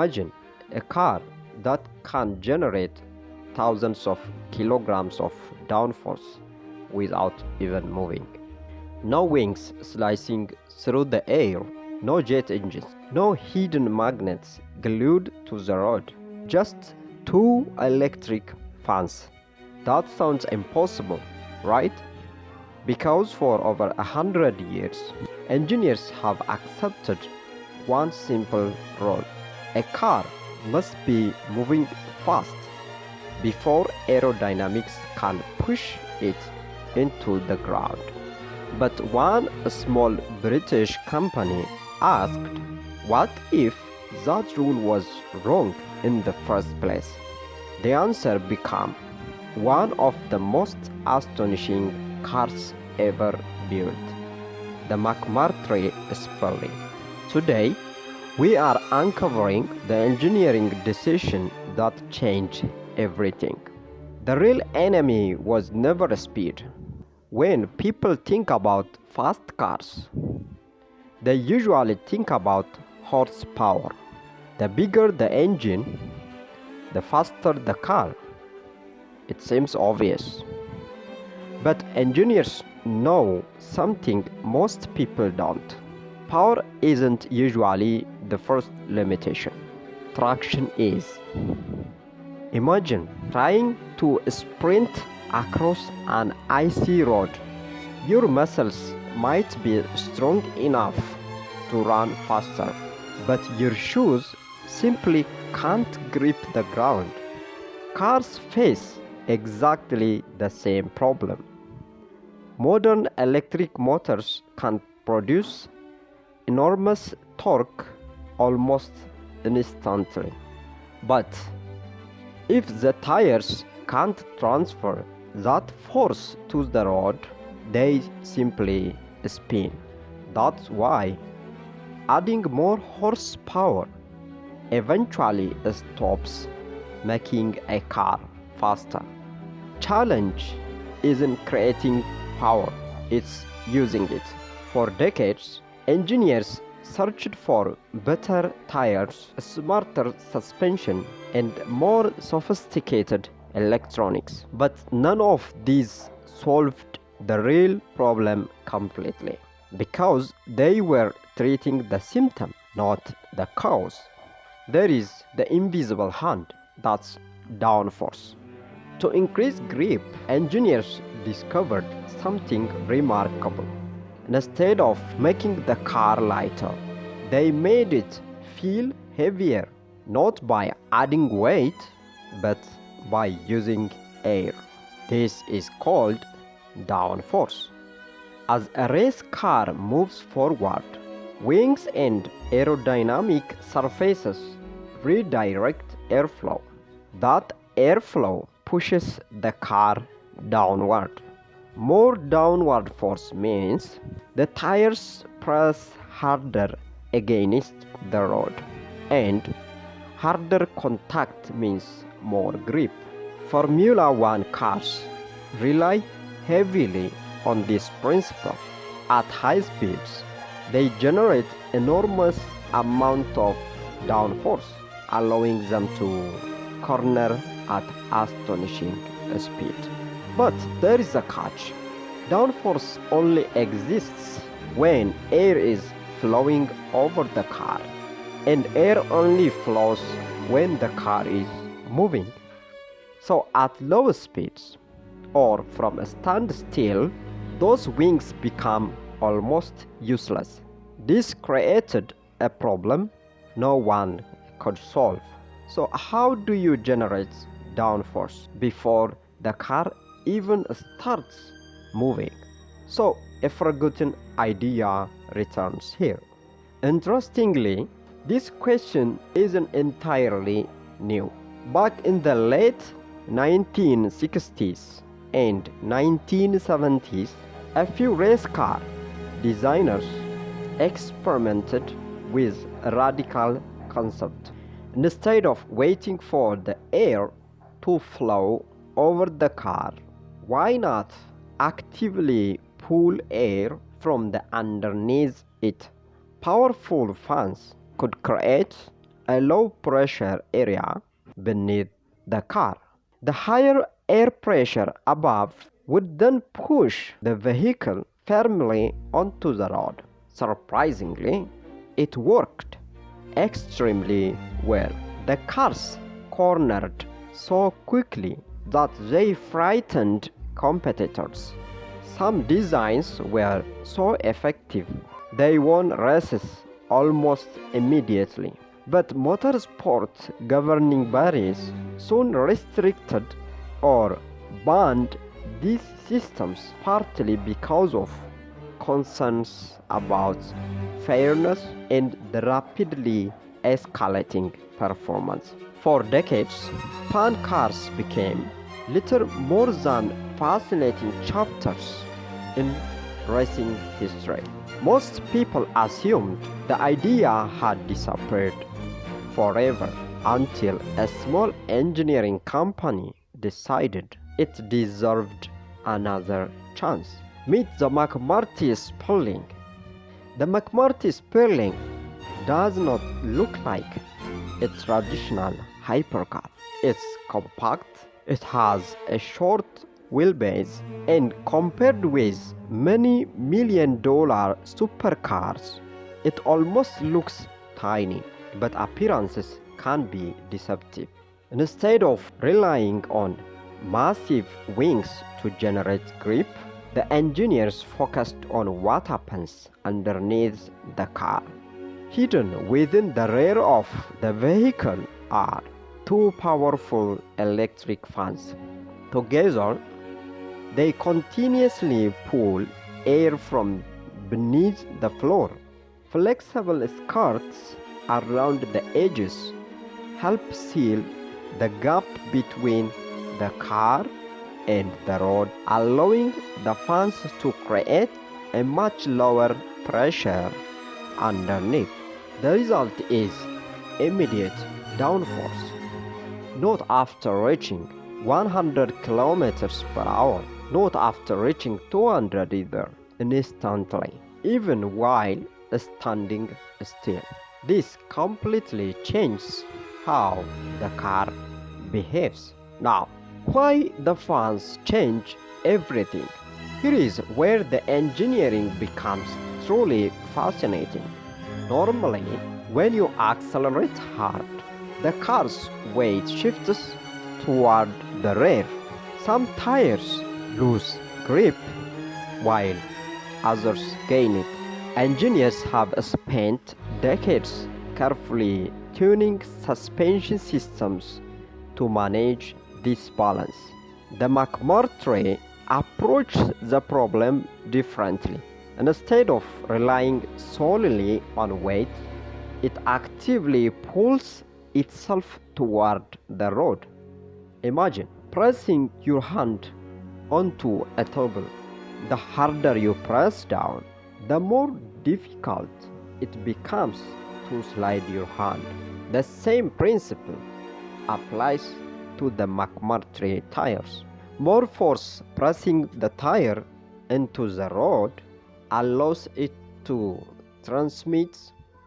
Imagine a car that can generate thousands of kilograms of downforce without even moving. No wings slicing through the air, no jet engines, no hidden magnets glued to the road, just two electric fans. That sounds impossible, right? Because for over 100 years, engineers have accepted one simple rule. A car must be moving fast before aerodynamics can push it into the ground. But one small British company asked, what if that rule was wrong in the first place? The answer became one of the most astonishing cars ever built, the McMurtry Spéirling. Today, we are uncovering the engineering decision that changed everything. The real enemy was never speed. When people think about fast cars, they usually think about horsepower. The bigger the engine, the faster the car. It seems obvious. But engineers know something most people don't. Power isn't usually the first limitation. Traction is. Imagine trying to sprint across an icy road. Your muscles might be strong enough to run faster, but your shoes simply can't grip the ground. Cars face exactly the same problem. Modern electric motors can produce enormous torque almost instantly. But if the tires can't transfer that force to the road, they simply spin. That's why adding more horsepower eventually stops making a car faster. Challenge isn't creating power, it's using it. For decades, engineers searched for better tires, smarter suspension, and more sophisticated electronics. But none of these solved the real problem completely, because they were treating the symptom, not the cause. There is the invisible hand, that's downforce. To increase grip, engineers discovered something remarkable. Instead of making the car lighter, they made it feel heavier, not by adding weight, but by using air. This is called downforce. As a race car moves forward, wings and aerodynamic surfaces redirect airflow. That airflow pushes the car downward. More downward force means the tires press harder against the road, and harder contact means more grip. Formula One cars rely heavily on this principle. At high speeds, they generate enormous amount of downforce, allowing them to corner at astonishing speed. But there is a catch. Downforce only exists when air is flowing over the car, and air only flows when the car is moving. So at low speeds, or from a standstill, those wings become almost useless. This created a problem no one could solve. So how do you generate downforce before the car even starts moving? So a forgotten idea returns here. Interestingly, this question isn't entirely new. Back in the late 1960s and 1970s, a few race car designers experimented with a radical concept. Instead of waiting for the air to flow over the car, why not actively pull air from the underneath it? Powerful fans could create a low pressure area beneath the car. The higher air pressure above would then push the vehicle firmly onto the road. Surprisingly, it worked extremely well. The cars cornered so quickly that they frightened competitors. Some designs were so effective they won races almost immediately. But motorsport governing bodies soon restricted or banned these systems, partly because of concerns about fairness and the rapidly escalating performance. For decades, fan cars became little more than fascinating chapters in racing history. Most people assumed the idea had disappeared forever until a small engineering company decided it deserved another chance. Meet the McMurtry Spéirling. The McMurtry Spéirling does not look like a traditional hypercar. It's compact, it has a short wheelbase, and compared with many million-dollar supercars, it almost looks tiny, but appearances can be deceptive. Instead of relying on massive wings to generate grip, the engineers focused on what happens underneath the car. Hidden within the rear of the vehicle are two powerful electric fans. Together, they continuously pull air from beneath the floor. Flexible skirts around the edges help seal the gap between the car and the road, allowing the fans to create a much lower pressure underneath. The result is immediate downforce, not after reaching 100 kilometers per hour, not after reaching 200 either, instantly, even while standing still. This completely changes how the car behaves. Now, why the fans change everything? Here is where the engineering becomes truly fascinating. Normally, when you accelerate hard, the car's weight shifts toward the rear. Some tires lose grip while others gain it. Engineers have spent decades carefully tuning suspension systems to manage this balance. The McMurtry approached the problem differently. Instead of relying solely on weight, it actively pulls itself toward the road. Imagine pressing your hand onto a table. The harder you press down, the more difficult it becomes to slide your hand. The same principle applies to the McMurtry tires. More force pressing the tire into the road allows it to transmit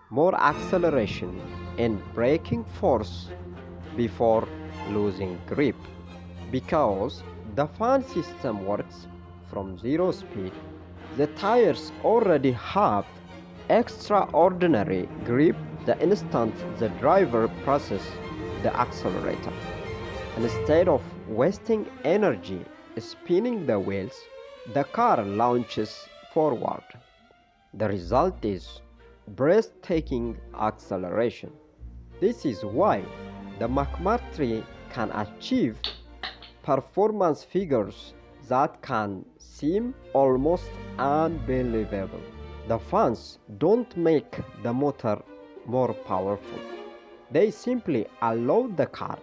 more acceleration and braking force before losing grip. Because the fan system works from zero speed, the tires already have extraordinary grip the instant the driver presses the accelerator. Instead of wasting energy spinning the wheels, the car launches forward. The result is breathtaking acceleration. This is why the McMurtry can achieve performance figures that can seem almost unbelievable. The fans don't make the motor more powerful. They simply allow the car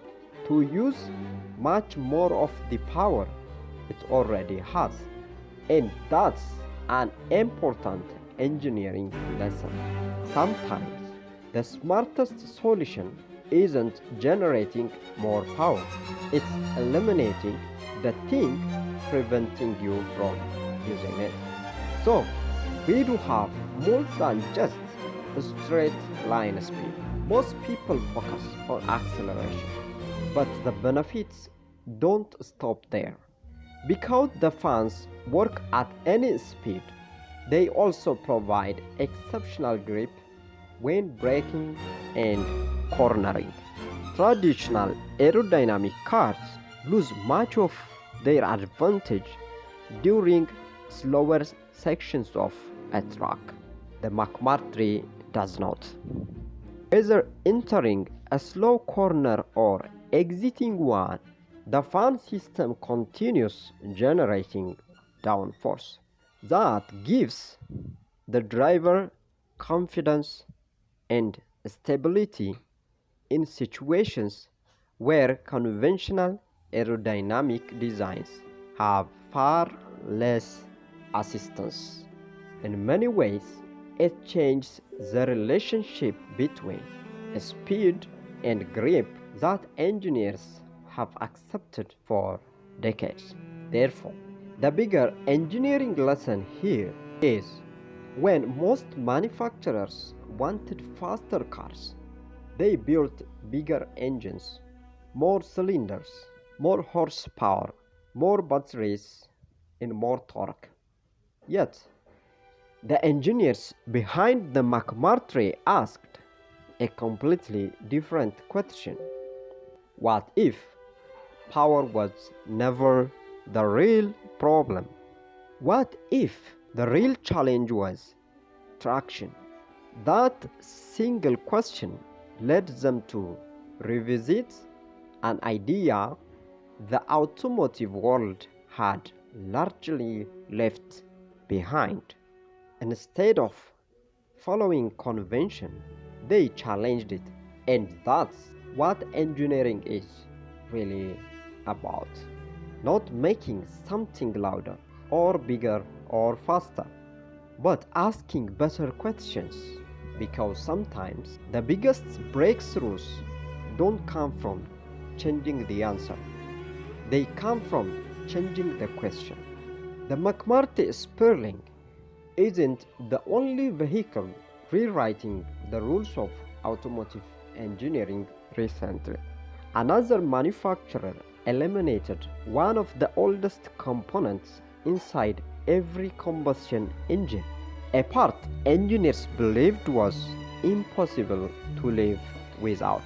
to use much more of the power it already has. And that's an important engineering lesson. Sometimes the smartest solution isn't generating more power, it's eliminating the thing preventing you from using it. So, we do have more than just a straight line speed. Most people focus on acceleration, but the benefits don't stop there. Because the fans work at any speed, they also provide exceptional grip when braking and cornering. Traditional aerodynamic cars lose much of their advantage during slower sections of a track. The McMurtry does not. Whether entering a slow corner or exiting one, the fan system continues generating downforce. That gives the driver confidence and stability in situations where conventional aerodynamic designs have far less assistance. In many ways, it changes the relationship between speed and grip that engineers have accepted for decades. Therefore, the bigger engineering lesson here is when most manufacturers wanted faster cars, they built bigger engines, more cylinders, more horsepower, more batteries, and more torque. Yet, the engineers behind the McMurtry asked a completely different question. What if power was never the real problem? What if the real challenge was traction? That single question led them to revisit an idea the automotive world had largely left behind. Instead of following convention, they challenged it, and that's what engineering is really about. Not making something louder or bigger or faster, but asking better questions, because sometimes the biggest breakthroughs don't come from changing the answer, they come from changing the question. The McMurtry Spéirling isn't the only vehicle rewriting the rules of automotive engineering recently. Another manufacturer eliminated one of the oldest components inside every combustion engine, a part engineers believed was impossible to live without.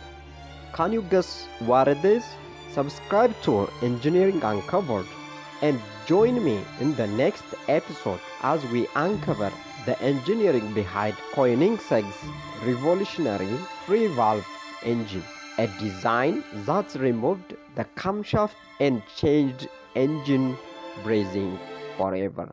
Can you guess what it is? Subscribe to Engineering Uncovered and join me in the next episode as we uncover the engineering behind Koenigsegg's revolutionary three-valve engine, a design that removed the camshaft and changed engine bracing forever.